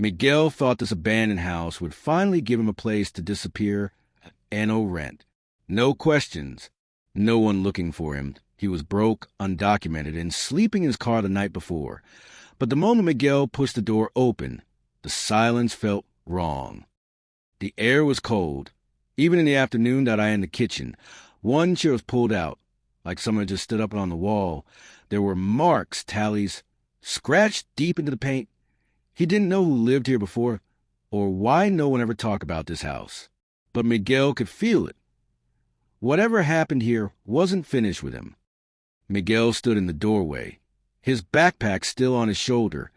Miguel thought this abandoned house would finally give him a place to disappear and no rent. No questions. No one looking for him. He was broke, undocumented, and sleeping in his car the night before. But the moment Miguel pushed the door open, the silence felt wrong. The air was cold. Even in the afternoon that I in the kitchen, one chair was pulled out, like someone had just stood up on the wall. There were marks, tallies, scratched deep into the paint. He didn't know who lived here before, or why no one ever talked about this house. But Miguel could feel it. Whatever happened here wasn't finished with him. Miguel stood in the doorway, his backpack still on his shoulder,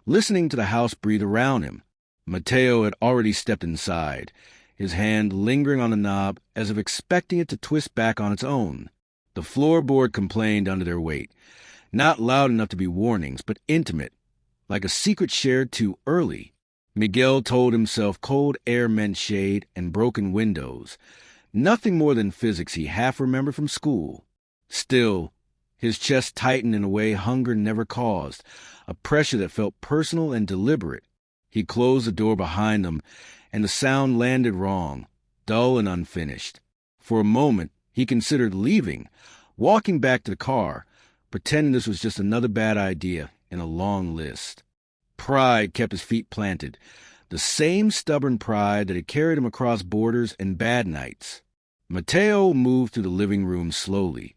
listening to the house breathe around him. Mateo had already stepped inside, his hand lingering on the knob as if expecting it to twist back on its own. The floorboard complained under their weight, not loud enough to be warnings, but intimate, like a secret shared too early. Miguel told himself cold air meant shade and broken windows, nothing more than physics he half remembered from school. Still, his chest tightened in a way hunger never caused, a pressure that felt personal and deliberate. He closed the door behind him, and the sound landed wrong, dull and unfinished. For a moment, he considered leaving, walking back to the car, pretending this was just another bad idea in a long list. Pride kept his feet planted, the same stubborn pride that had carried him across borders and bad nights. Mateo moved through the living room slowly,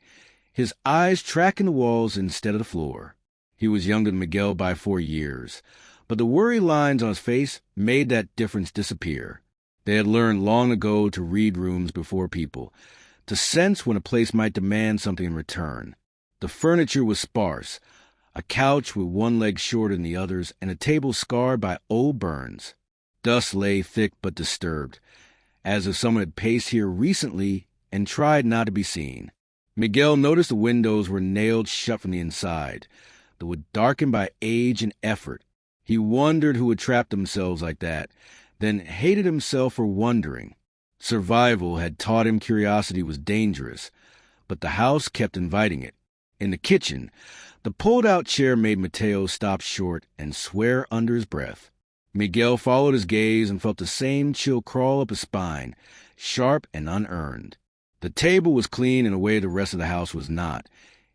his eyes tracking the walls instead of the floor. He was younger than Miguel by 4 years, but the worry lines on his face made that difference disappear. They had learned long ago to read rooms before people, to sense when a place might demand something in return. The furniture was sparse, a couch with one leg shorter than the others and a table scarred by old burns. Dust lay thick but disturbed, as if someone had paced here recently and tried not to be seen. Miguel noticed the windows were nailed shut from the inside, that were darkened by age and effort. He wondered who had trapped themselves like that, then hated himself for wondering. Survival had taught him curiosity was dangerous, but the house kept inviting it. In the kitchen, the pulled-out chair made Mateo stop short and swear under his breath. Miguel followed his gaze and felt the same chill crawl up his spine, sharp and unearned. The table was clean in a way the rest of the house was not,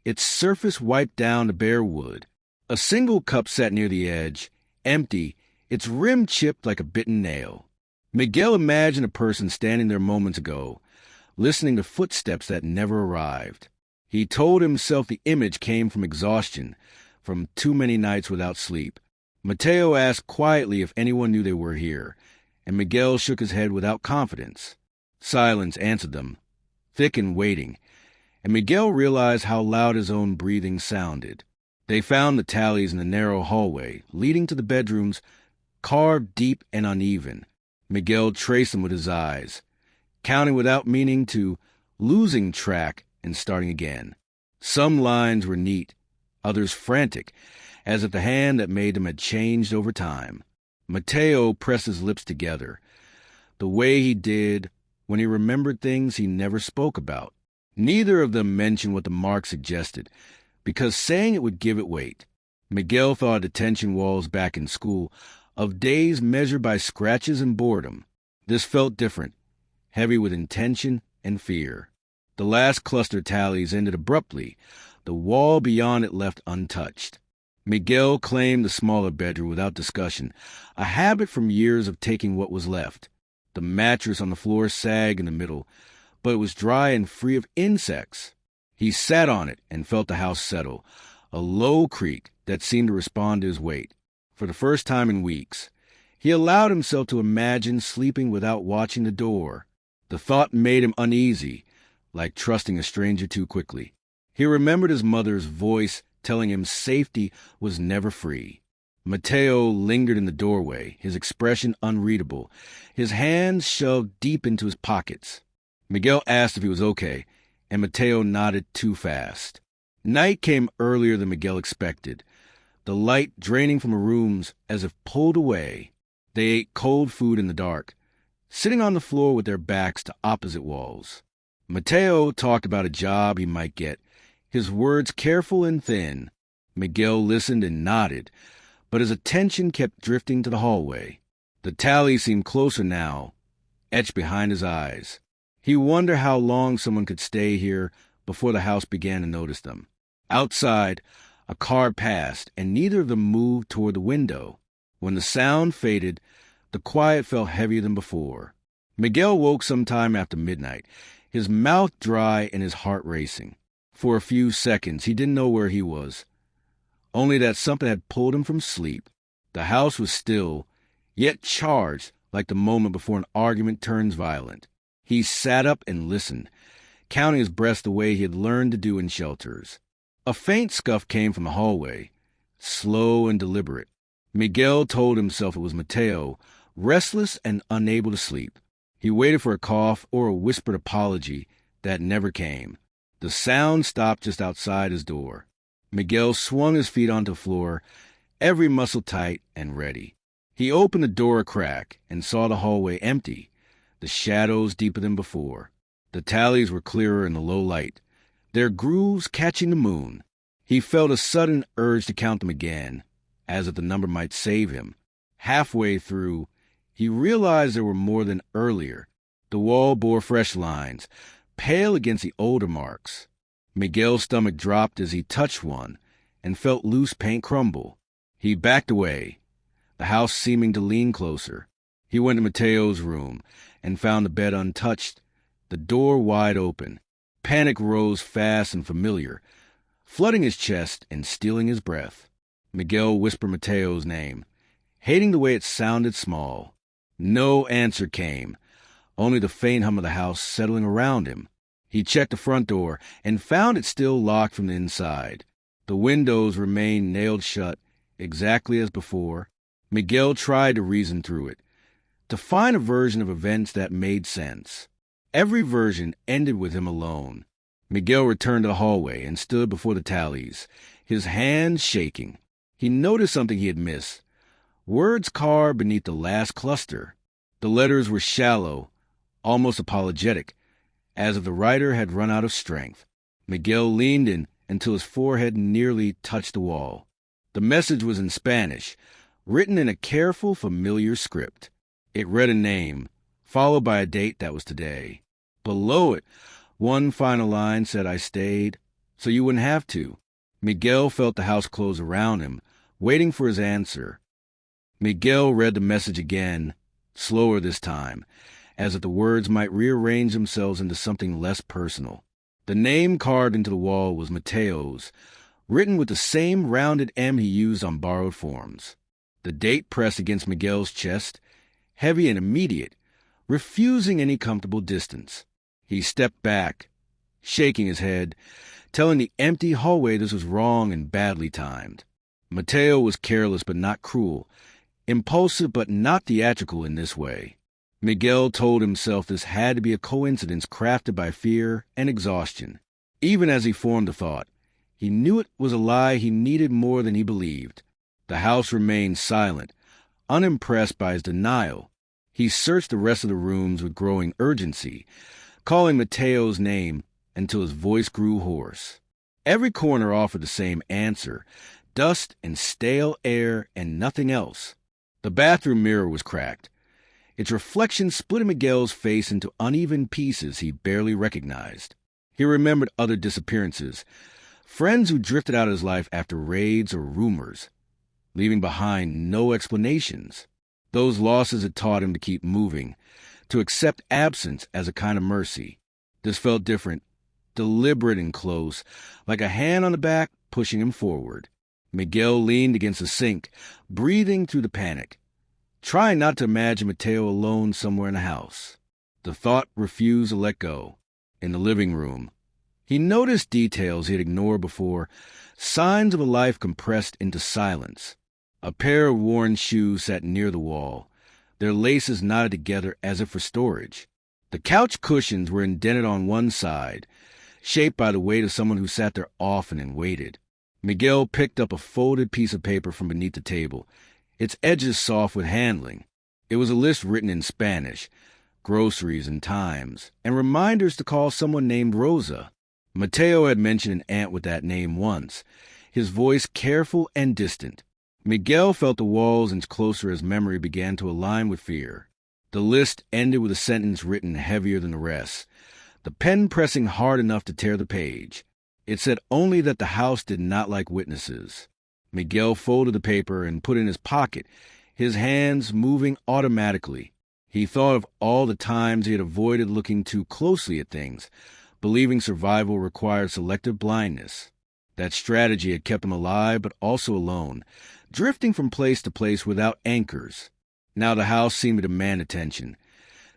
its surface wiped down to bare wood. A single cup sat near the edge, empty, its rim chipped like a bitten nail. Miguel imagined a person standing there moments ago, listening to footsteps that never arrived. He told himself the image came from exhaustion, from too many nights without sleep. Mateo asked quietly if anyone knew they were here, and Miguel shook his head without confidence. Silence answered them, thick and waiting, and Miguel realized how loud his own breathing sounded. They found the tallies in the narrow hallway, leading to the bedrooms, carved deep and uneven. Miguel traced them with his eyes, counting without meaning to, losing track and starting again. Some lines were neat, others frantic, as if the hand that made them had changed over time. Mateo pressed his lips together, the way he did when he remembered things he never spoke about. Neither of them mentioned what the mark suggested, because saying it would give it weight. Miguel thought of detention walls back in school, of days measured by scratches and boredom. This felt different, heavy with intention and fear. The last cluster tallies ended abruptly, the wall beyond it left untouched. Miguel claimed the smaller bedroom without discussion, a habit from years of taking what was left. The mattress on the floor sagged in the middle, but it was dry and free of insects. He sat on it and felt the house settle, a low creak that seemed to respond to his weight. For the first time in weeks, he allowed himself to imagine sleeping without watching the door. The thought made him uneasy, like trusting a stranger too quickly. He remembered his mother's voice telling him safety was never free. Mateo lingered in the doorway, his expression unreadable, his hands shoved deep into his pockets. Miguel asked if he was okay, and Mateo nodded too fast. Night came earlier than Miguel expected, the light draining from the rooms as if pulled away. They ate cold food in the dark, sitting on the floor with their backs to opposite walls. Mateo talked about a job he might get, his words careful and thin. Miguel listened and nodded, but his attention kept drifting to the hallway. The tally seemed closer now, etched behind his eyes. He wondered how long someone could stay here before the house began to notice them. Outside, a car passed, and neither of them moved toward the window. When the sound faded, the quiet felt heavier than before. Miguel woke sometime after midnight, his mouth dry and his heart racing. For a few seconds, he didn't know where he was, only that something had pulled him from sleep. The house was still, yet charged like the moment before an argument turns violent. He sat up and listened, counting his breaths the way he had learned to do in shelters. A faint scuff came from the hallway, slow and deliberate. Miguel told himself it was Mateo, restless and unable to sleep. He waited for a cough or a whispered apology that never came. The sound stopped just outside his door. Miguel swung his feet onto the floor, every muscle tight and ready. He opened the door a crack and saw the hallway empty, the shadows deeper than before. The tallies were clearer in the low light, their grooves catching the moon. He felt a sudden urge to count them again, as if the number might save him. Halfway through, he realized there were more than earlier. The wall bore fresh lines, pale against the older marks. Miguel's stomach dropped as he touched one and felt loose paint crumble. He backed away, the house seeming to lean closer. He went to Mateo's room and found the bed untouched, the door wide open. Panic rose fast and familiar, flooding his chest and stealing his breath. Miguel whispered Mateo's name, hating the way it sounded small. No answer came, only the faint hum of the house settling around him. He checked the front door and found it still locked from the inside. The windows remained nailed shut, exactly as before. Miguel tried to reason through it, to find a version of events that made sense. Every version ended with him alone. Miguel returned to the hallway and stood before the tallies, his hands shaking. He noticed something he had missed. Words carved beneath the last cluster. The letters were shallow, almost apologetic, as if the writer had run out of strength. Miguel leaned in until his forehead nearly touched the wall. The message was in Spanish, written in a careful, familiar script. It read a name, followed by a date that was today. Below it, one final line said, "I stayed, so you wouldn't have to." Miguel felt the house close around him, waiting for his answer. Miguel read the message again, slower this time, as if the words might rearrange themselves into something less personal. The name carved into the wall was Mateo's, written with the same rounded M he used on borrowed forms. The date pressed against Miguel's chest, heavy and immediate, refusing any comfortable distance. He stepped back, shaking his head, telling the empty hallway this was wrong and badly timed. Mateo was careless but not cruel, impulsive but not theatrical in this way. Miguel told himself this had to be a coincidence crafted by fear and exhaustion. Even as he formed the thought, he knew it was a lie he needed more than he believed. The house remained silent, unimpressed by his denial. He searched the rest of the rooms with growing urgency, calling Mateo's name until his voice grew hoarse. Every corner offered the same answer, dust and stale air and nothing else. The bathroom mirror was cracked, its reflection splitting Miguel's face into uneven pieces he barely recognized. He remembered other disappearances, friends who drifted out of his life after raids or rumors, leaving behind no explanations. Those losses had taught him to keep moving, to accept absence as a kind of mercy. This felt different, deliberate and close, like a hand on the back pushing him forward. Miguel leaned against the sink, breathing through the panic, trying not to imagine Mateo alone somewhere in the house. The thought refused to let go. In the living room, he noticed details he had ignored before, signs of a life compressed into silence. A pair of worn shoes sat near the wall, their laces knotted together as if for storage. The couch cushions were indented on one side, shaped by the weight of someone who sat there often and waited. Miguel picked up a folded piece of paper from beneath the table, its edges soft with handling. It was a list written in Spanish, groceries and times, and reminders to call someone named Rosa. Mateo had mentioned an aunt with that name once, his voice careful and distant. Miguel felt the walls inch closer as memory began to align with fear. The list ended with a sentence written heavier than the rest, the pen pressing hard enough to tear the page. It said only that the house did not like witnesses. Miguel folded the paper and put it in his pocket, his hands moving automatically. He thought of all the times he had avoided looking too closely at things, believing survival required selective blindness. That strategy had kept him alive but also alone, drifting from place to place without anchors. Now the house seemed to demand attention,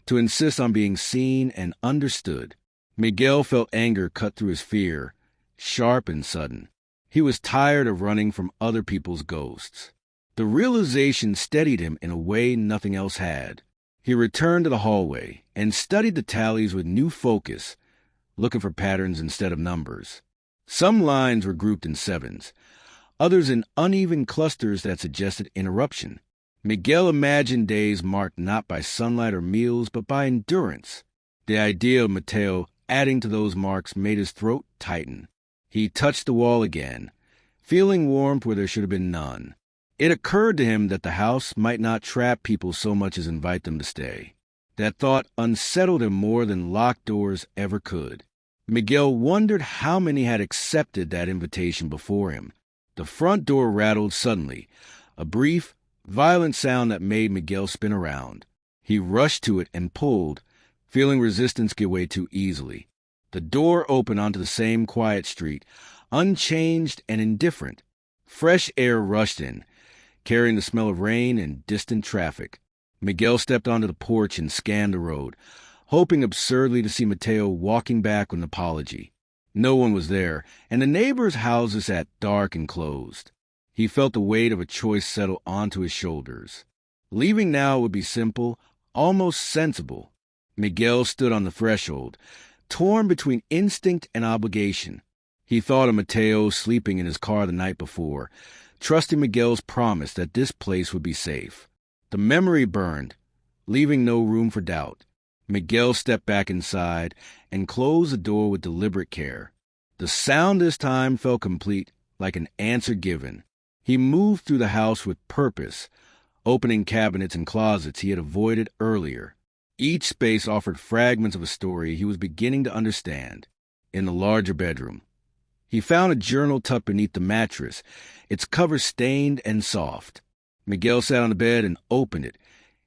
to insist on being seen and understood. Miguel felt anger cut through his fear, sharp and sudden. He was tired of running from other people's ghosts. The realization steadied him in a way nothing else had. He returned to the hallway and studied the tallies with new focus, looking for patterns instead of numbers. Some lines were grouped in sevens, others in uneven clusters that suggested interruption. Miguel imagined days marked not by sunlight or meals, but by endurance. The idea of Mateo adding to those marks made his throat tighten. He touched the wall again, feeling warmth where there should have been none. It occurred to him that the house might not trap people so much as invite them to stay. That thought unsettled him more than locked doors ever could. Miguel wondered how many had accepted that invitation before him. The front door rattled suddenly, a brief, violent sound that made Miguel spin around. He rushed to it and pulled, feeling resistance give way too easily. The door opened onto the same quiet street, unchanged and indifferent. Fresh air rushed in, carrying the smell of rain and distant traffic. Miguel stepped onto the porch and scanned the road, hoping absurdly to see Mateo walking back with an apology. No one was there, and the neighbors' houses sat dark and closed. He felt the weight of a choice settle onto his shoulders. Leaving now would be simple, almost sensible. Miguel stood on the threshold, torn between instinct and obligation. He thought of Mateo sleeping in his car the night before, trusting Miguel's promise that this place would be safe. The memory burned, leaving no room for doubt. Miguel stepped back inside and closed the door with deliberate care. The sound this time felt complete, like an answer given. He moved through the house with purpose, opening cabinets and closets he had avoided earlier. Each space offered fragments of a story he was beginning to understand. In the larger bedroom, he found a journal tucked beneath the mattress, its cover stained and soft. Miguel sat on the bed and opened it,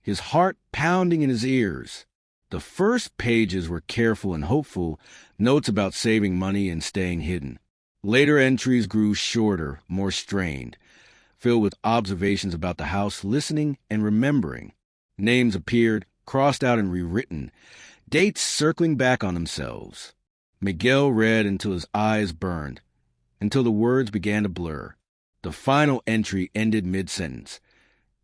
his heart pounding in his ears. The first pages were careful and hopeful, notes about saving money and staying hidden. Later entries grew shorter, more strained, filled with observations about the house, listening and remembering. Names appeared, crossed out and rewritten, dates circling back on themselves. Miguel read until his eyes burned, until the words began to blur. The final entry ended mid-sentence.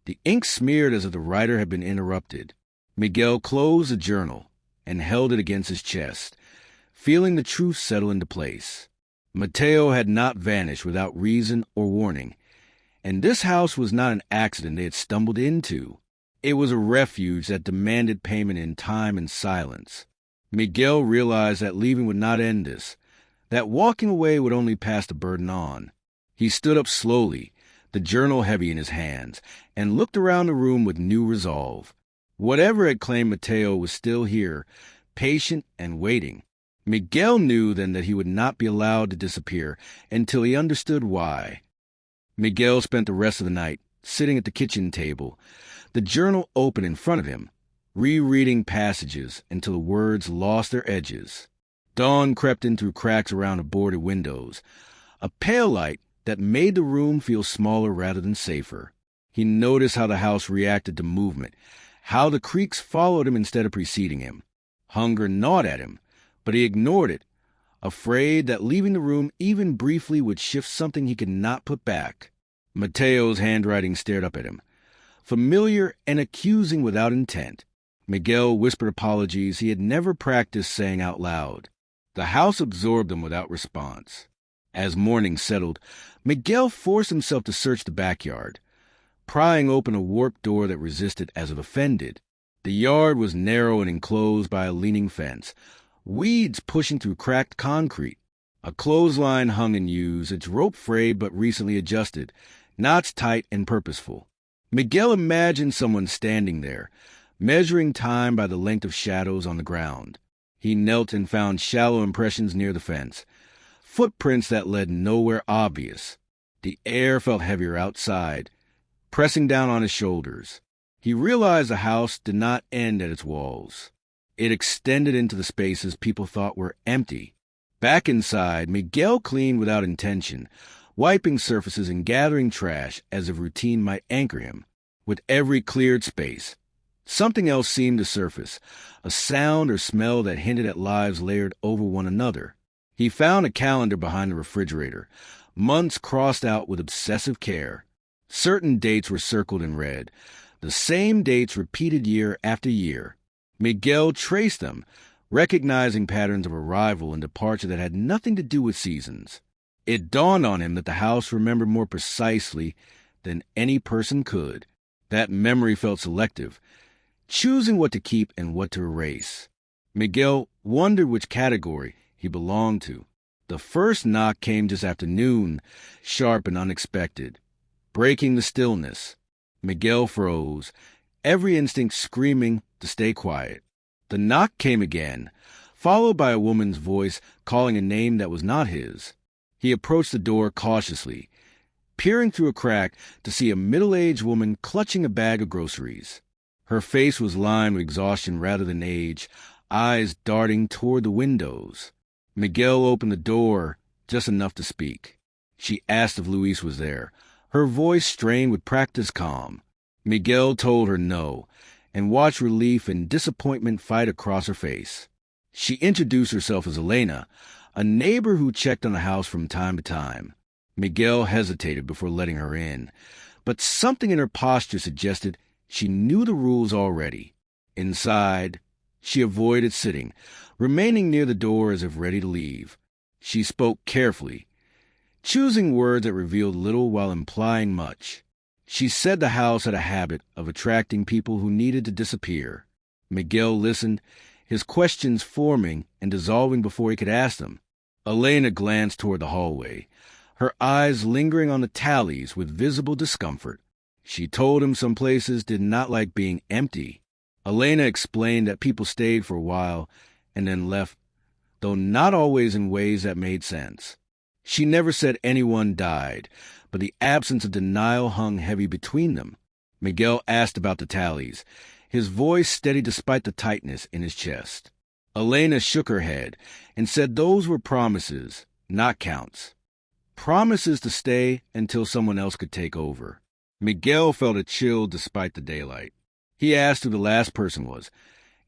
The ink smeared as if the writer had been interrupted. Miguel closed the journal and held it against his chest, feeling the truth settle into place. Mateo had not vanished without reason or warning, and this house was not an accident they had stumbled into. It was a refuge that demanded payment in time and silence. Miguel realized that leaving would not end this, that walking away would only pass the burden on. He stood up slowly, the journal heavy in his hands, and looked around the room with new resolve. Whatever had claimed Mateo was still here, patient and waiting. Miguel knew then that he would not be allowed to disappear until he understood why. Miguel spent the rest of the night sitting at the kitchen table, the journal open in front of him, rereading passages until the words lost their edges. Dawn crept in through cracks around the boarded windows, a pale light that made the room feel smaller rather than safer. He noticed how the house reacted to movement, how the creaks followed him instead of preceding him. Hunger gnawed at him, but he ignored it, afraid that leaving the room even briefly would shift something he could not put back. Mateo's handwriting stared up at him, familiar and accusing without intent. Miguel whispered apologies he had never practiced saying out loud. The house absorbed them without response. As morning settled, Miguel forced himself to search the backyard, prying open a warped door that resisted as if offended. The yard was narrow and enclosed by a leaning fence, weeds pushing through cracked concrete. A clothesline hung unused, its rope frayed but recently adjusted, knots tight and purposeful. Miguel imagined someone standing there, measuring time by the length of shadows on the ground. He knelt and found shallow impressions near the fence, footprints that led nowhere obvious. The air felt heavier outside, pressing down on his shoulders. He realized the house did not end at its walls. It extended into the spaces people thought were empty. Back inside, Miguel cleaned without intention, wiping surfaces and gathering trash as if routine might anchor him. With every cleared space, something else seemed to surface, a sound or smell that hinted at lives layered over one another. He found a calendar behind the refrigerator, months crossed out with obsessive care. Certain dates were circled in red, the same dates repeated year after year. Miguel traced them, recognizing patterns of arrival and departure that had nothing to do with seasons. It dawned on him that the house remembered more precisely than any person could. That memory felt selective, choosing what to keep and what to erase. Miguel wondered which category he belonged to. The first knock came just after noon, sharp and unexpected, breaking the stillness. Miguel froze, every instinct screaming to stay quiet. The knock came again, followed by a woman's voice calling a name that was not his. He approached the door cautiously, peering through a crack to see a middle-aged woman clutching a bag of groceries. Her face was lined with exhaustion rather than age, eyes darting toward the windows. Miguel opened the door just enough to speak. She asked if Luis was there, her voice strained with practiced calm. Miguel told her no, and watched relief and disappointment fight across her face. She introduced herself as Elena, a neighbor who checked on the house from time to time. Miguel hesitated before letting her in, but something in her posture suggested she knew the rules already. Inside, she avoided sitting, remaining near the door as if ready to leave. She spoke carefully, choosing words that revealed little while implying much. She said the house had a habit of attracting people who needed to disappear. Miguel listened, his questions forming and dissolving before he could ask them. Elena glanced toward the hallway, her eyes lingering on the tallies with visible discomfort. She told him some places did not like being empty. Elena explained that people stayed for a while and then left, though not always in ways that made sense. She never said anyone died, but the absence of denial hung heavy between them. Miguel asked about the tallies, his voice steady despite the tightness in his chest. Elena shook her head and said those were promises, not counts. Promises to stay until someone else could take over. Miguel felt a chill despite the daylight. He asked who the last person was,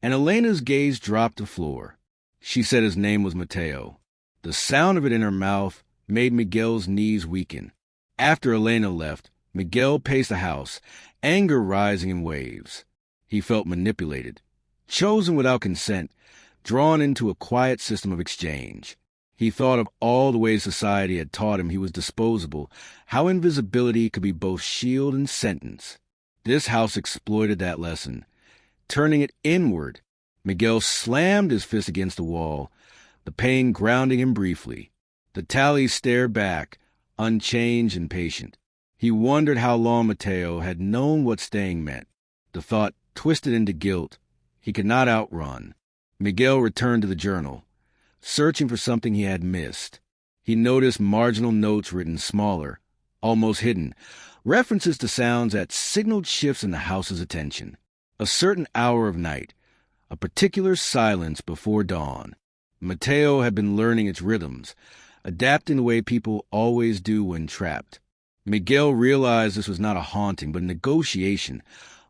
and Elena's gaze dropped to the floor. She said his name was Mateo. The sound of it in her mouth made Miguel's knees weaken. After Elena left, Miguel paced the house, anger rising in waves. He felt manipulated, chosen without consent, drawn into a quiet system of exchange. He thought of all the ways society had taught him he was disposable, how invisibility could be both shield and sentence. This house exploited that lesson, turning it inward. Miguel slammed his fist against the wall, the pain grounding him briefly. The tallies stared back, unchanged and patient. He wondered how long Mateo had known what staying meant. The thought twisted into guilt he could not outrun. Miguel returned to the journal, searching for something he had missed. He noticed marginal notes written smaller, almost hidden, references to sounds that signaled shifts in the house's attention. A certain hour of night, a particular silence before dawn. Mateo had been learning its rhythms, adapting the way people always do when trapped. Miguel realized this was not a haunting, but a negotiation,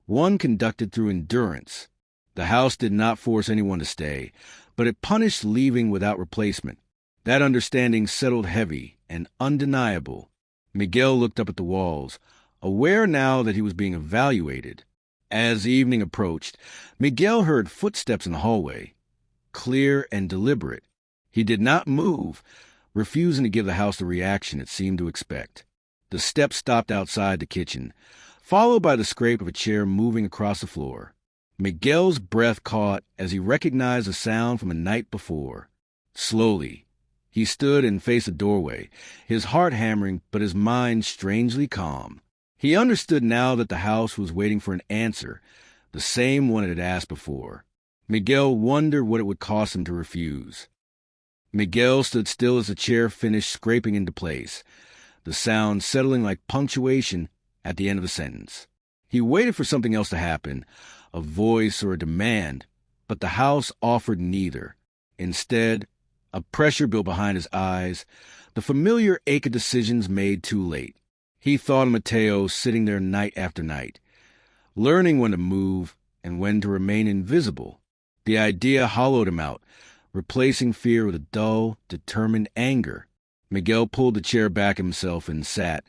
one conducted through endurance. The house did not force anyone to stay, but it punished leaving without replacement. That understanding settled heavy and undeniable. Miguel looked up at the walls, aware now that he was being evaluated. As evening approached, Miguel heard footsteps in the hallway, clear and deliberate. He did not move, refusing to give the house the reaction it seemed to expect. The steps stopped outside the kitchen, followed by the scrape of a chair moving across the floor. Miguel's breath caught as he recognized the sound from the night before. Slowly, He stood and faced the doorway, his heart hammering but his mind strangely calm. He understood now that the house was waiting for an answer, the same one it had asked before. Miguel wondered what it would cost him to refuse. Miguel stood still as the chair finished scraping into place, the sound settling like punctuation at the end of a sentence. He waited for something else to happen, a voice or a demand, but the house offered neither. Instead, a pressure built behind his eyes, the familiar ache of decisions made too late. He thought of Mateo sitting there night after night, learning when to move and when to remain invisible. The idea hollowed him out, replacing fear with a dull, determined anger. Miguel pulled the chair back himself and sat,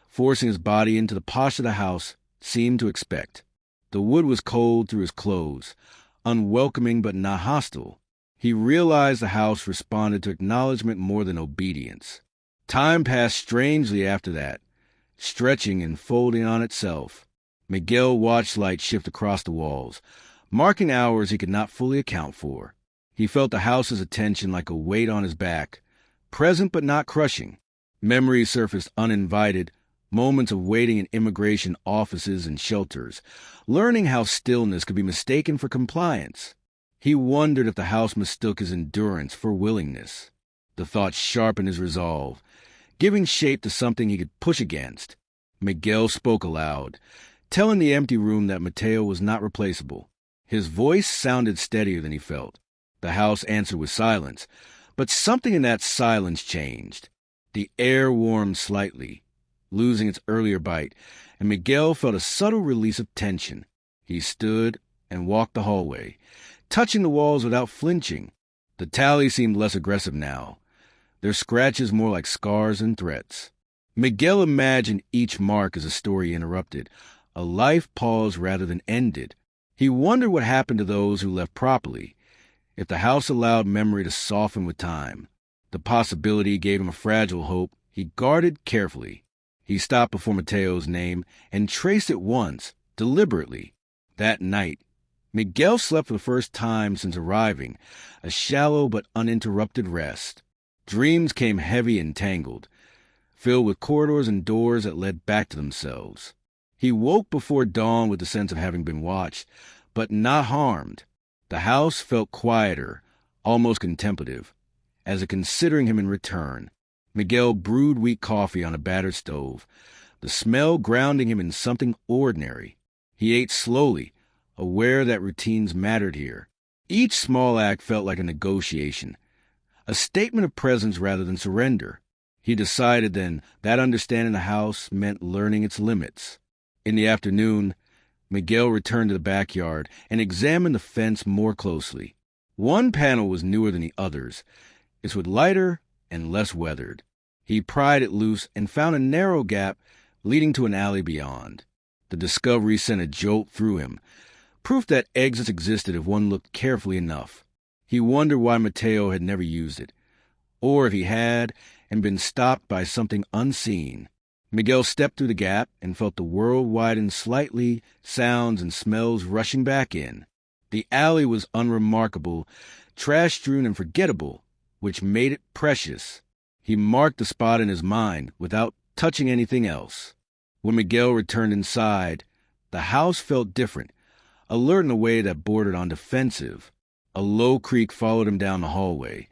forcing his body into the posture the house seemed to expect. The wood was cold through his clothes, unwelcoming but not hostile. He realized the house responded to acknowledgement more than obedience. Time passed strangely after that, stretching and folding on itself. Miguel watched light shift across the walls, marking hours he could not fully account for. He felt the house's attention like a weight on his back, present but not crushing. Memories surfaced uninvited, moments of waiting in immigration offices and shelters, learning how stillness could be mistaken for compliance. He wondered if the house mistook his endurance for willingness. The thought sharpened his resolve, giving shape to something he could push against. Miguel spoke aloud, telling the empty room that Mateo was not replaceable. His voice sounded steadier than he felt. The house answered with silence, but something in that silence changed. The air warmed slightly, losing its earlier bite, and Miguel felt a subtle release of tension. He stood and walked the hallway, touching the walls without flinching. The tally seemed less aggressive now, their scratches more like scars and threats. Miguel imagined each mark as a story interrupted, a life paused rather than ended. He wondered what happened to those who left properly, if the house allowed memory to soften with time. The possibility gave him a fragile hope he guarded carefully. He stopped before Mateo's name and traced it once, deliberately. That night, Miguel slept for the first time since arriving, a shallow but uninterrupted rest. Dreams came heavy and tangled, filled with corridors and doors that led back to themselves. He woke before dawn with the sense of having been watched, but not harmed. The house felt quieter, almost contemplative, as if considering him in return. Miguel brewed weak coffee on a battered stove, the smell grounding him in something ordinary. He ate slowly, aware that routines mattered here. Each small act felt like a negotiation, a statement of presence rather than surrender. He decided then that understanding the house meant learning its limits. In the afternoon, Miguel returned to the backyard and examined the fence more closely. One panel was newer than the others. It was lighter and less weathered. He pried it loose and found a narrow gap leading to an alley beyond. The discovery sent a jolt through him, proof that exits existed if one looked carefully enough. He wondered why Mateo had never used it, or if he had and been stopped by something unseen. Miguel stepped through the gap and felt the world widen slightly, sounds and smells rushing back in. The alley was unremarkable, trash-strewn and forgettable, which made it precious. He marked the spot in his mind without touching anything else. When Miguel returned inside, the house felt different, alert in a way that bordered on defensive. A low creak followed him down the hallway,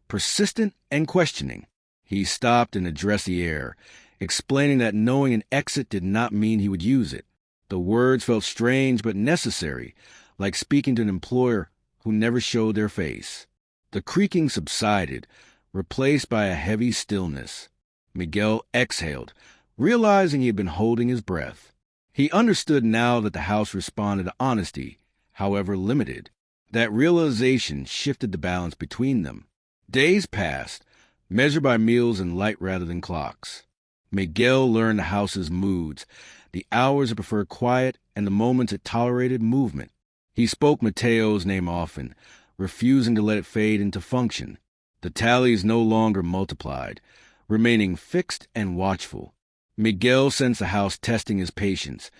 persistent and questioning. He stopped and addressed the air, explaining that knowing an exit did not mean he would use it. The words felt strange but necessary, like speaking to an employer who never showed their face. The creaking subsided, replaced by a heavy stillness. Miguel exhaled, realizing he had been holding his breath. He understood now that the house responded to honesty, however limited. That realization shifted the balance between them. Days passed, measured by meals and light rather than clocks. Miguel learned the house's moods, the hours it preferred quiet and the moments it tolerated movement. He spoke Mateo's name often, refusing to let it fade into function. The tallies no longer multiplied, remaining fixed and watchful. Miguel sensed the house testing his patience,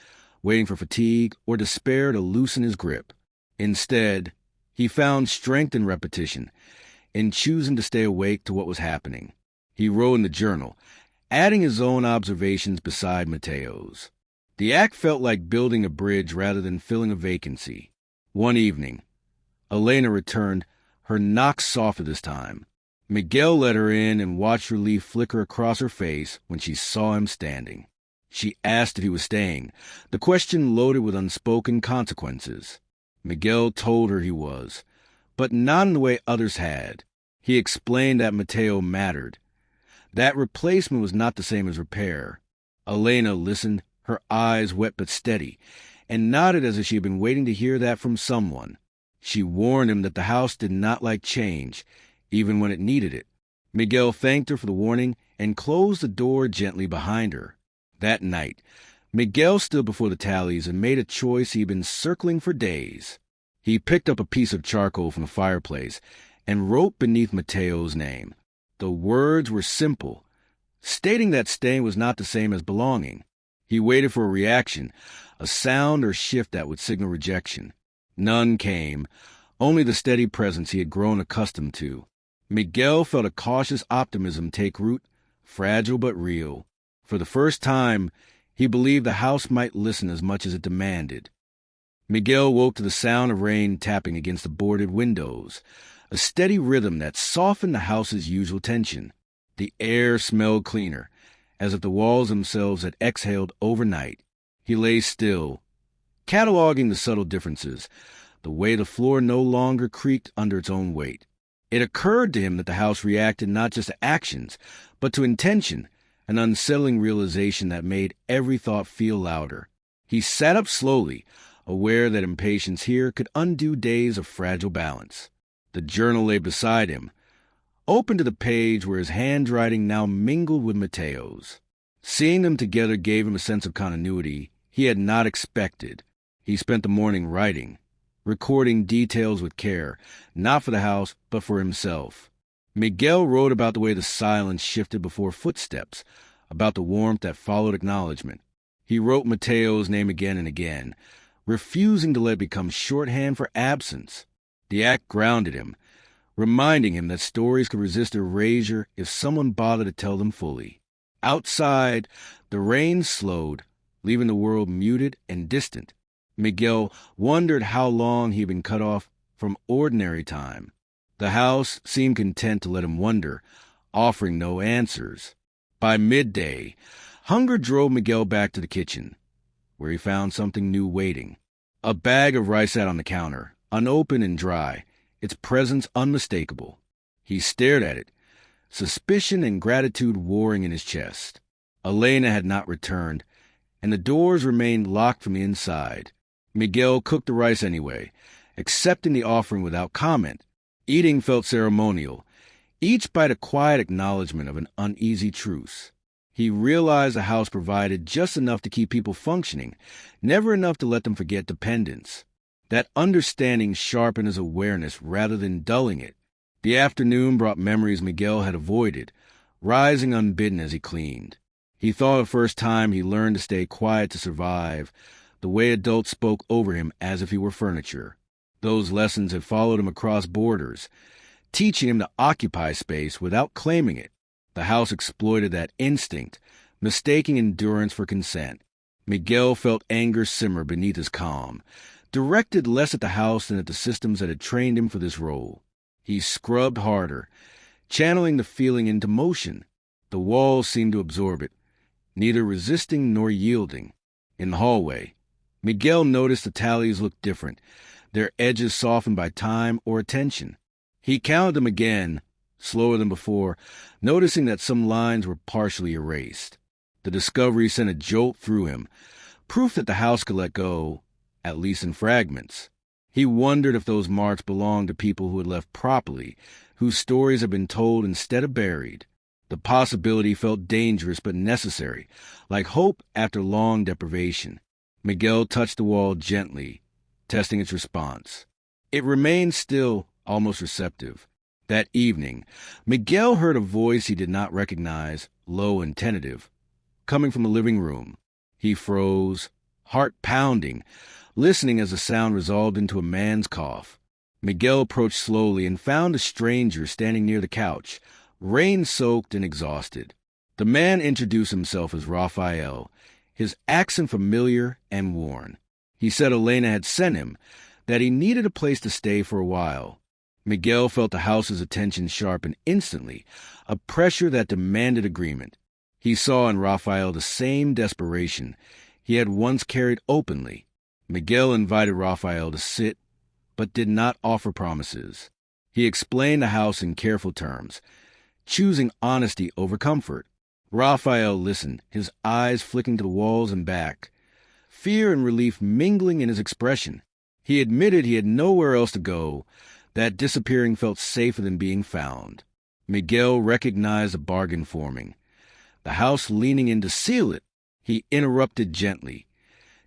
waiting for fatigue or despair to loosen his grip. Instead, he found strength in repetition, in choosing to stay awake to what was happening. He wrote in the journal, adding his own observations beside Mateo's. The act felt like building a bridge rather than filling a vacancy. One evening, Elena returned, her knock softer this time. Miguel let her in and watched relief flicker across her face when she saw him standing. She asked if he was staying, the question loaded with unspoken consequences. Miguel told her he was, but not in the way others had. He explained that Mateo mattered. That replacement was not the same as repair. Elena listened, her eyes wet but steady, and nodded as if she had been waiting to hear that from someone. She warned him that the house did not like change, even when it needed it. Miguel thanked her for the warning and closed the door gently behind her. That night, Miguel stood before the tallies and made a choice he'd been circling for days. He picked up a piece of charcoal from the fireplace and wrote beneath Mateo's name. The words were simple, stating that staying was not the same as belonging. He waited for a reaction, a sound or shift that would signal rejection. None came, only the steady presence he had grown accustomed to. Miguel felt a cautious optimism take root, fragile but real. For the first time, he believed the house might listen as much as it demanded. Miguel woke to the sound of rain tapping against the boarded windows, a steady rhythm that softened the house's usual tension. The air smelled cleaner, as if the walls themselves had exhaled overnight. He lay still, cataloging the subtle differences, the way the floor no longer creaked under its own weight. It occurred to him that the house reacted not just to actions, but to intention, an unsettling realization that made every thought feel louder. He sat up slowly, aware that impatience here could undo days of fragile balance. The journal lay beside him, open to the page where his handwriting now mingled with Mateo's. Seeing them together gave him a sense of continuity he had not expected. He spent the morning writing, recording details with care, not for the house, but for himself. Miguel wrote about the way the silence shifted before footsteps, about the warmth that followed acknowledgement. He wrote Mateo's name again and again, refusing to let it become shorthand for absence. The act grounded him, reminding him that stories could resist erasure if someone bothered to tell them fully. Outside, the rain slowed, leaving the world muted and distant. Miguel wondered how long he had been cut off from ordinary time. The house seemed content to let him wonder, offering no answers. By midday, hunger drove Miguel back to the kitchen, where he found something new waiting. A bag of rice sat on the counter, unopened and dry, its presence unmistakable. He stared at it, suspicion and gratitude warring in his chest. Elena had not returned, and the doors remained locked from the inside. Miguel cooked the rice anyway, accepting the offering without comment. Eating felt ceremonial, each bite a quiet acknowledgement of an uneasy truce. He realized the house provided just enough to keep people functioning, never enough to let them forget dependence. That understanding sharpened his awareness rather than dulling it. The afternoon brought memories Miguel had avoided, rising unbidden as he cleaned. He thought the first time he learned to stay quiet to survive, the way adults spoke over him as if he were furniture. Those lessons had followed him across borders, teaching him to occupy space without claiming it. The house exploited that instinct, mistaking endurance for consent. Miguel felt anger simmer beneath his calm, directed less at the house than at the systems that had trained him for this role. He scrubbed harder, channeling the feeling into motion. The walls seemed to absorb it, neither resisting nor yielding. In the hallway, Miguel noticed the tallies looked different, their edges softened by time or attention. He counted them again, slower than before, noticing that some lines were partially erased. The discovery sent a jolt through him, proof that the house could let go, at least in fragments. He wondered if those marks belonged to people who had left properly, whose stories had been told instead of buried. The possibility felt dangerous but necessary, like hope after long deprivation. Miguel touched the wall gently, testing its response. It remained still, almost receptive. That evening, Miguel heard a voice he did not recognize, low and tentative, coming from the living room. He froze, heart pounding, listening as the sound resolved into a man's cough. Miguel approached slowly and found a stranger standing near the couch, rain-soaked and exhausted. The man introduced himself as Raphael, his accent familiar and worn. He said Elena had sent him, that he needed a place to stay for a while. Miguel felt the house's attention sharpen instantly, a pressure that demanded agreement. He saw in Raphael the same desperation he had once carried openly. Miguel invited Raphael to sit, but did not offer promises. He explained the house in careful terms, choosing honesty over comfort. Raphael listened, his eyes flicking to the walls and back, fear and relief mingling in his expression. He admitted he had nowhere else to go, that disappearing felt safer than being found. Miguel recognized a bargain forming. The house leaning in to seal it, he interrupted gently,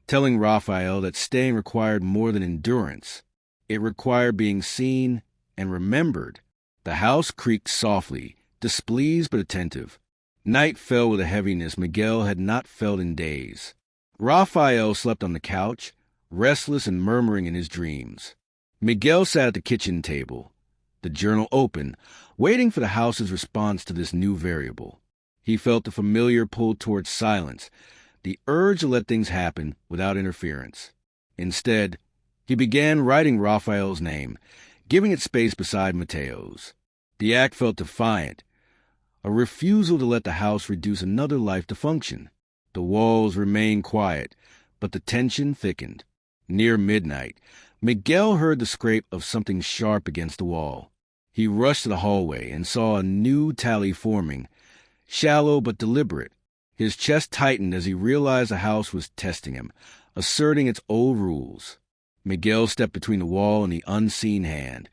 telling Raphael that staying required more than endurance. It required being seen and remembered. The house creaked softly, displeased but attentive. Night fell with a heaviness Miguel had not felt in days. Raphael slept on the couch, restless and murmuring in his dreams. Miguel sat at the kitchen table, the journal open, waiting for the house's response to this new variable. He felt the familiar pull towards silence, the urge to let things happen without interference. Instead, he began writing Raphael's name, giving it space beside Mateo's. The act felt defiant, a refusal to let the house reduce another life to function. The walls remained quiet, but the tension thickened. Near midnight, Miguel heard the scrape of something sharp against the wall. He rushed to the hallway and saw a new tally forming, shallow but deliberate. His chest tightened as he realized the house was testing him, asserting its old rules. Miguel stepped between the wall and the unseen hand,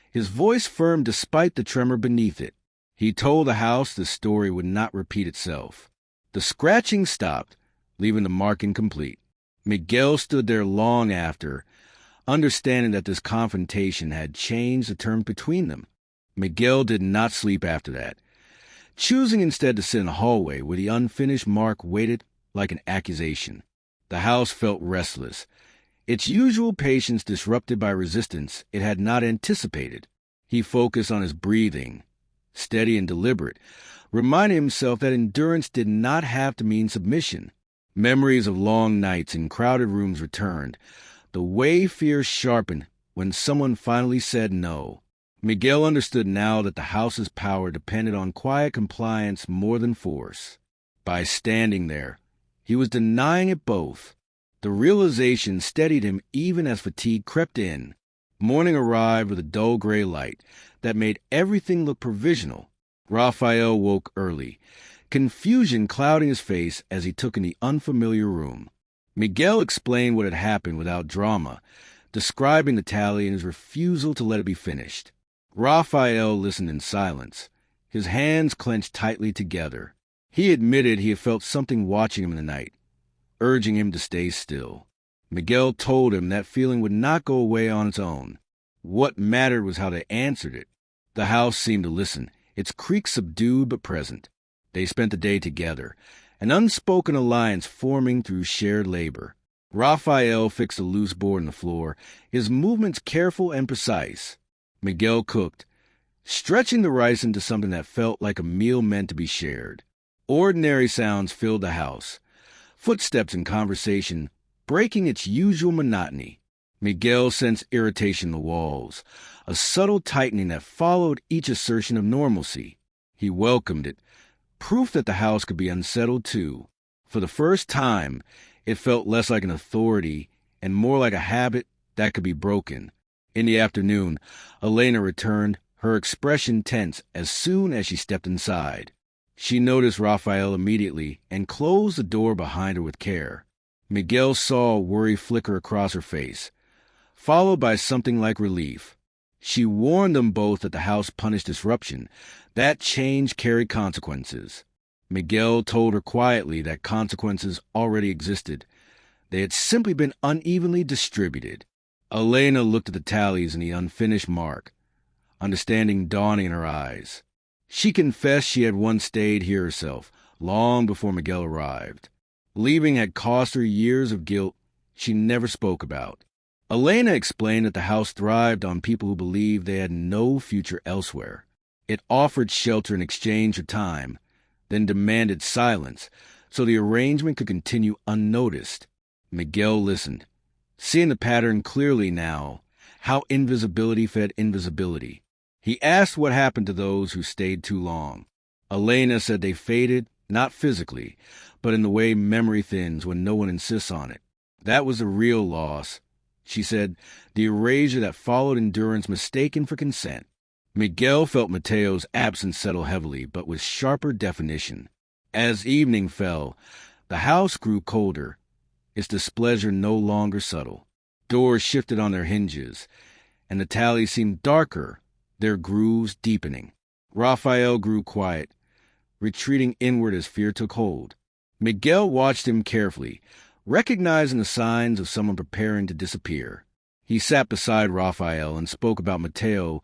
his voice firm despite the tremor beneath it. He told the house the story would not repeat itself. The scratching stopped, leaving the mark incomplete. Miguel stood there long after, understanding that this confrontation had changed the terms between them. Miguel did not sleep after that, choosing instead to sit in the hallway where the unfinished mark waited like an accusation. The house felt restless, its usual patience disrupted by resistance it had not anticipated. He focused on his breathing, steady and deliberate, reminding himself that endurance did not have to mean submission. Memories of long nights in crowded rooms returned, the way fear sharpened when someone finally said no. Miguel understood now that the house's power depended on quiet compliance more than force. By standing there, he was denying it both. The realization steadied him even as fatigue crept in. Morning arrived with a dull gray light that made everything look provisional. Raphael woke early, confusion clouding his face as he took in the unfamiliar room. Miguel explained what had happened without drama, describing the tally and his refusal to let it be finished. Raphael listened in silence, his hands clenched tightly together. He admitted he had felt something watching him in the night, urging him to stay still. Miguel told him that feeling would not go away on its own. What mattered was how they answered it. The house seemed to listen, its creak subdued but present. They spent the day together, an unspoken alliance forming through shared labor. Raphael fixed a loose board on the floor, his movements careful and precise. Miguel cooked, stretching the rice into something that felt like a meal meant to be shared. Ordinary sounds filled the house, footsteps and conversation breaking its usual monotony. Miguel sensed irritation in the walls, a subtle tightening that followed each assertion of normalcy. He welcomed it, proof that the house could be unsettled too. For the first time, it felt less like an authority and more like a habit that could be broken. In the afternoon, Elena returned, her expression tense as soon as she stepped inside. She noticed Raphael immediately and closed the door behind her with care. Miguel saw worry flicker across her face, followed by something like relief. She warned them both that the house punished disruption. That change carried consequences. Miguel told her quietly that consequences already existed. They had simply been unevenly distributed. Elena looked at the tallies and the unfinished mark, understanding dawning in her eyes. She confessed she had once stayed here herself, long before Miguel arrived. Leaving had cost her years of guilt she never spoke about. Elena explained that the house thrived on people who believed they had no future elsewhere. It offered shelter in exchange for time, then demanded silence so the arrangement could continue unnoticed. Miguel listened, seeing the pattern clearly now, how invisibility fed invisibility. He asked what happened to those who stayed too long. Elena said they faded, not physically, but in the way memory thins when no one insists on it. That was the real loss. She said, the erasure that followed endurance mistaken for consent. Miguel felt Mateo's absence settle heavily, but with sharper definition. As evening fell, the house grew colder, its displeasure no longer subtle. Doors shifted on their hinges, and the tally seemed darker, their grooves deepening. Raphael grew quiet, retreating inward as fear took hold. Miguel watched him carefully, recognizing the signs of someone preparing to disappear. He sat beside Raphael and spoke about Mateo,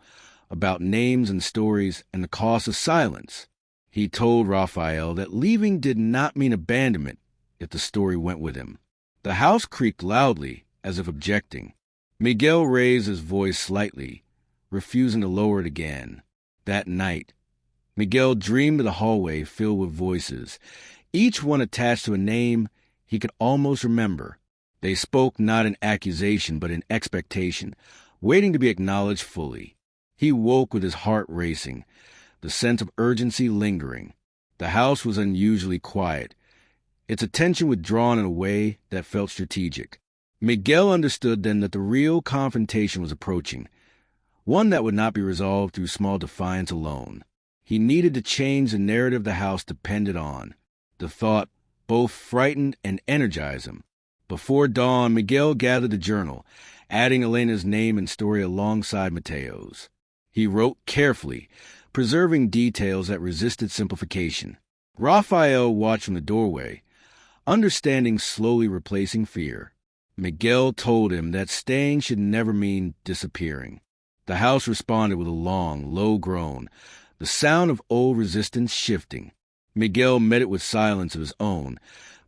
about names and stories and the cost of silence. He told Raphael that leaving did not mean abandonment if the story went with him. The house creaked loudly, as if objecting. Miguel raised his voice slightly, refusing to lower it again. That night, Miguel dreamed of the hallway filled with voices, each one attached to a name he could almost remember. They spoke not in accusation but in expectation, waiting to be acknowledged fully. He woke with his heart racing, the sense of urgency lingering. The house was unusually quiet, its attention withdrawn in a way that felt strategic. Miguel understood then that the real confrontation was approaching, one that would not be resolved through small defiance alone. He needed to change the narrative the house depended on. The thought both frightened and energized him. Before dawn, Miguel gathered the journal, adding Elena's name and story alongside Mateo's. He wrote carefully, preserving details that resisted simplification. Raphael watched from the doorway, understanding slowly replacing fear. Miguel told him that staying should never mean disappearing. The house responded with a long, low groan, the sound of old resistance shifting. Miguel met it with silence of his own,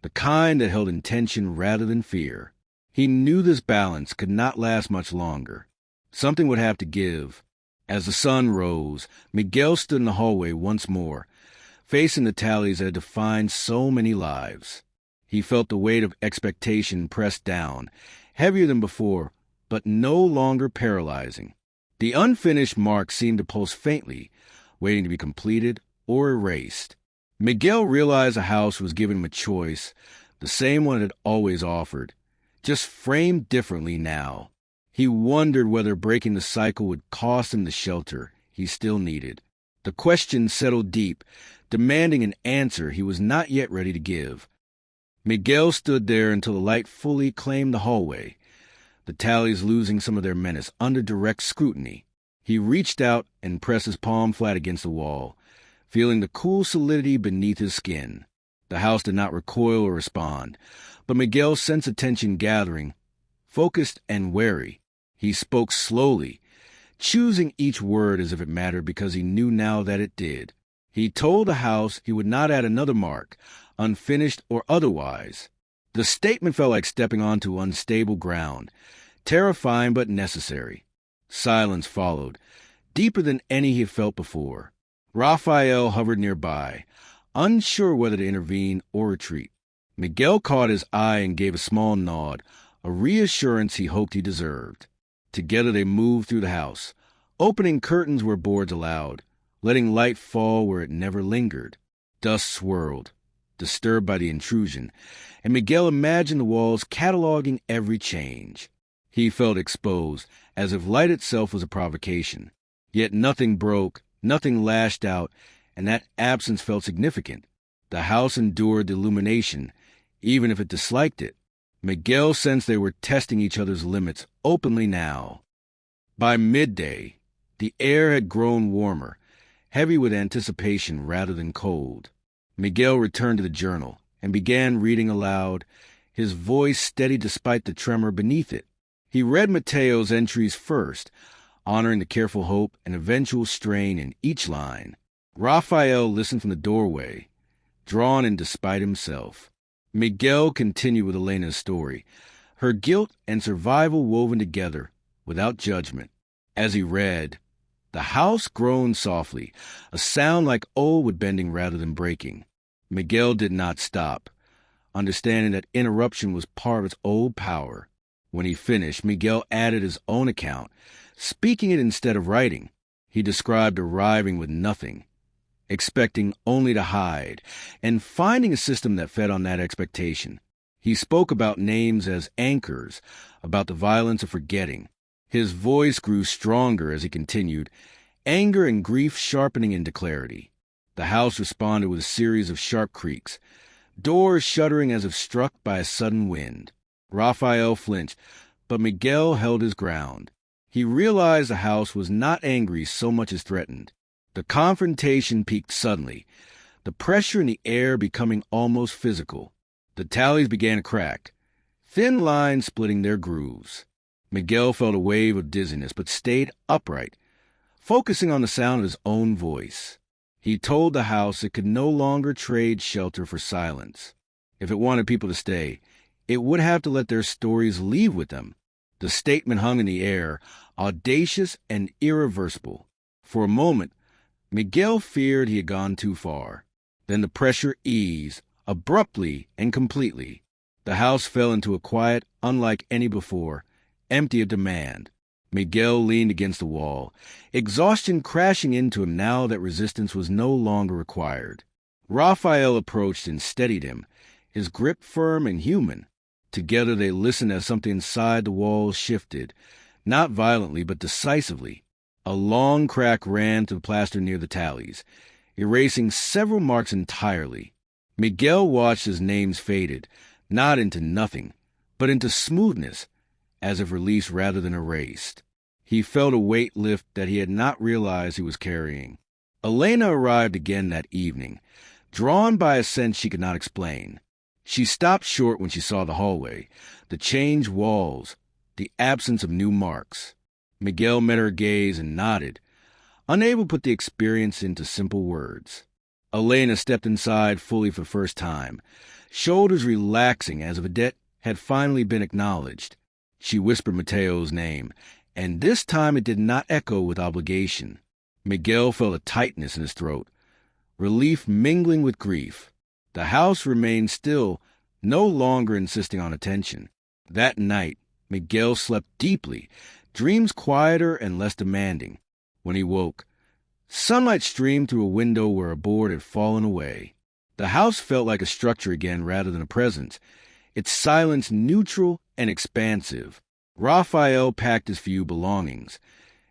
the kind that held intention rather than fear. He knew this balance could not last much longer. Something would have to give. As the sun rose, Miguel stood in the hallway once more, facing the tallies that had defined so many lives. He felt the weight of expectation pressed down, heavier than before, but no longer paralyzing. The unfinished mark seemed to pulse faintly, waiting to be completed or erased. Miguel realized the house was giving him a choice, the same one it had always offered, just framed differently now. He wondered whether breaking the cycle would cost him the shelter he still needed. The question settled deep, demanding an answer he was not yet ready to give. Miguel stood there until the light fully claimed the hallway, the tallies losing some of their menace under direct scrutiny. He reached out and pressed his palm flat against the wall, feeling the cool solidity beneath his skin. The house did not recoil or respond, but Miguel sensed attention gathering, focused and wary. He spoke slowly, choosing each word as if it mattered because he knew now that it did. He told the house he would not add another mark, unfinished or otherwise. The statement felt like stepping onto unstable ground, terrifying but necessary. Silence followed, deeper than any he had felt before. Raphael hovered nearby, unsure whether to intervene or retreat. Miguel caught his eye and gave a small nod, a reassurance he hoped he deserved. Together they moved through the house, opening curtains where boards allowed, letting light fall where it never lingered. Dust swirled, disturbed by the intrusion, and Miguel imagined the walls cataloging every change. He felt exposed, as if light itself was a provocation. Yet nothing broke, nothing lashed out, and that absence felt significant. The house endured the illumination, even if it disliked it. Miguel sensed they were testing each other's limits openly now. By midday, the air had grown warmer, heavy with anticipation rather than cold. Miguel returned to the journal and began reading aloud, his voice steady despite the tremor beneath it. He read Mateo's entries first, honoring the careful hope and eventual strain in each line. Raphael listened from the doorway, drawn in despite himself. Miguel continued with Elena's story, her guilt and survival woven together without judgment. As he read, the house groaned softly, a sound like old wood bending rather than breaking. Miguel did not stop, understanding that interruption was part of its old power. When he finished, Miguel added his own account, speaking it instead of writing. He described arriving with nothing, expecting only to hide, and finding a system that fed on that expectation. He spoke about names as anchors, about the violence of forgetting. His voice grew stronger as he continued, anger and grief sharpening into clarity. The house responded with a series of sharp creaks, doors shuddering as if struck by a sudden wind. Raphael flinched, but Miguel held his ground. He realized the house was not angry so much as threatened. The confrontation peaked suddenly, the pressure in the air becoming almost physical. The tallies began to crack, thin lines splitting their grooves. Miguel felt a wave of dizziness, but stayed upright, focusing on the sound of his own voice. He told the house it could no longer trade shelter for silence. If it wanted people to stay, it would have to let their stories leave with them. The statement hung in the air, audacious and irreversible. For a moment, Miguel feared he had gone too far. Then the pressure eased, abruptly and completely. The house fell into a quiet unlike any before, empty of demand. Miguel leaned against the wall, exhaustion crashing into him now that resistance was no longer required. Raphael approached and steadied him, his grip firm and human. Together they listened as something inside the walls shifted, not violently but decisively. A long crack ran through the plaster near the tallies, erasing several marks entirely. Miguel watched as names faded, not into nothing, but into smoothness, as if released rather than erased. He felt a weight lift that he had not realized he was carrying. Elena arrived again that evening, drawn by a sense she could not explain. She stopped short when she saw the hallway, the changed walls, the absence of new marks. Miguel met her gaze and nodded, unable to put the experience into simple words. Elena stepped inside fully for the first time, shoulders relaxing as if a debt had finally been acknowledged. She whispered Mateo's name, and this time it did not echo with obligation. Miguel felt a tightness in his throat, relief mingling with grief. The house remained still, no longer insisting on attention. That night, Miguel slept deeply, dreams quieter and less demanding. When he woke, sunlight streamed through a window where a board had fallen away. The house felt like a structure again rather than a presence, its silence neutral and expansive. Raphael packed his few belongings,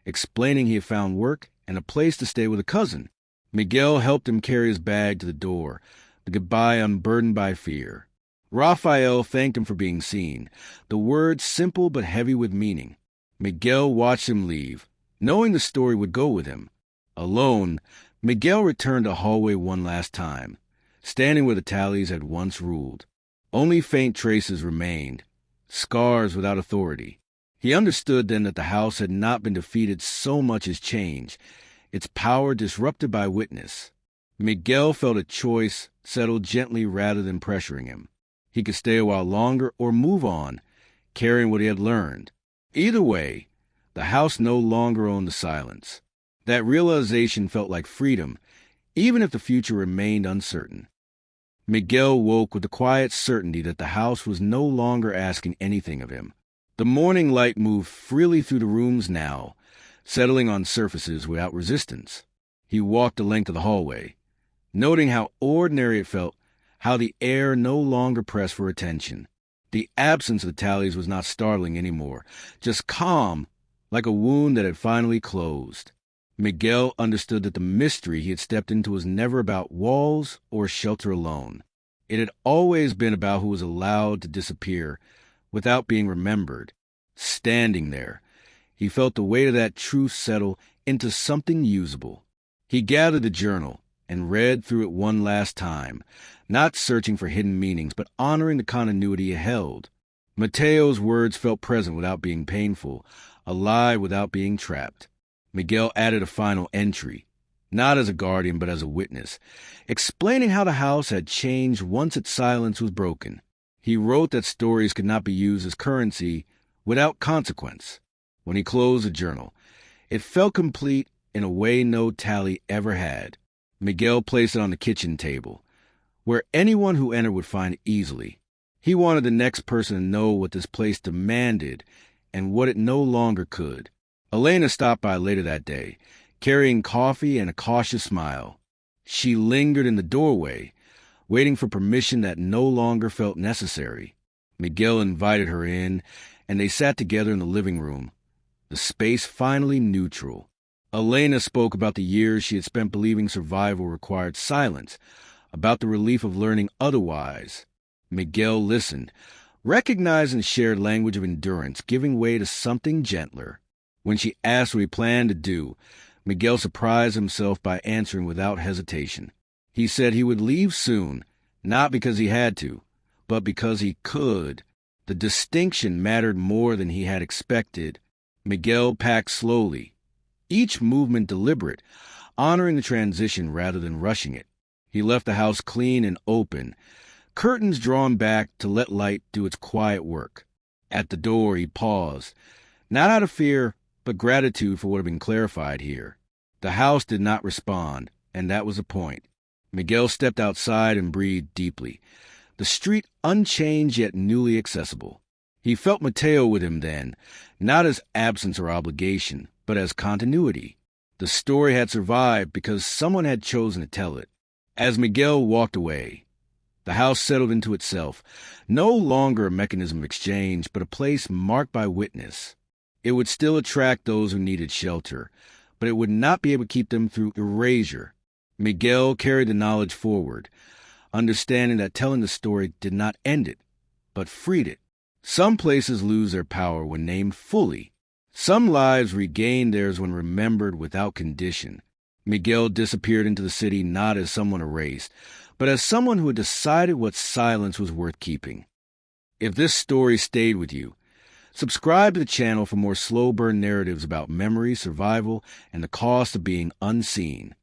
explaining he had found work and a place to stay with a cousin. Miguel helped him carry his bag to the door, the goodbye unburdened by fear. Raphael thanked him for being seen, the words simple but heavy with meaning. Miguel watched him leave, knowing the story would go with him. Alone, Miguel returned to the hallway one last time, standing where the tallies had once ruled. Only faint traces remained, scars without authority. He understood then that the house had not been defeated so much as changed, its power disrupted by witness. Miguel felt a choice settle gently rather than pressuring him. He could stay a while longer or move on, carrying what he had learned. Either way, the house no longer owned the silence. That realization felt like freedom, even if the future remained uncertain. Miguel woke with the quiet certainty that the house was no longer asking anything of him. The morning light moved freely through the rooms now, settling on surfaces without resistance. He walked the length of the hallway, noting how ordinary it felt, how the air no longer pressed for attention. The absence of the tallies was not startling anymore, just calm, like a wound that had finally closed. Miguel understood that the mystery he had stepped into was never about walls or shelter alone. It had always been about who was allowed to disappear without being remembered. Standing there, he felt the weight of that truth settle into something usable. He gathered the journal and read through it one last time, not searching for hidden meanings, but honoring the continuity it held. Mateo's words felt present without being painful, alive without being trapped. Miguel added a final entry, not as a guardian but as a witness, explaining how the house had changed once its silence was broken. He wrote that stories could not be used as currency without consequence. When he closed the journal, it felt complete in a way no tally ever had. Miguel placed it on the kitchen table, where anyone who entered would find it easily. He wanted the next person to know what this place demanded and what it no longer could. Elena stopped by later that day, carrying coffee and a cautious smile. She lingered in the doorway, waiting for permission that no longer felt necessary. Miguel invited her in, and they sat together in the living room, the space finally neutral. Elena spoke about the years she had spent believing survival required silence, about the relief of learning otherwise. Miguel listened, recognizing the shared language of endurance, giving way to something gentler. When she asked what he planned to do, Miguel surprised himself by answering without hesitation. He said he would leave soon, not because he had to, but because he could. The distinction mattered more than he had expected. Miguel packed slowly, each movement deliberate, honoring the transition rather than rushing it. He left the house clean and open, curtains drawn back to let light do its quiet work. At the door, he paused, not out of fear, but gratitude for what had been clarified here. The house did not respond, and that was the point. Miguel stepped outside and breathed deeply, the street unchanged yet newly accessible. He felt Mateo with him then, not as absence or obligation, but as continuity. The story had survived because someone had chosen to tell it. As Miguel walked away, the house settled into itself, no longer a mechanism of exchange, but a place marked by witness. It would still attract those who needed shelter, but it would not be able to keep them through erasure. Miguel carried the knowledge forward, understanding that telling the story did not end it, but freed it. Some places lose their power when named fully. Some lives regain theirs when remembered without condition. Miguel disappeared into the city not as someone erased, but as someone who had decided what silence was worth keeping. If this story stayed with you, subscribe to the channel for more slow burn narratives about memory, survival, and the cost of being unseen.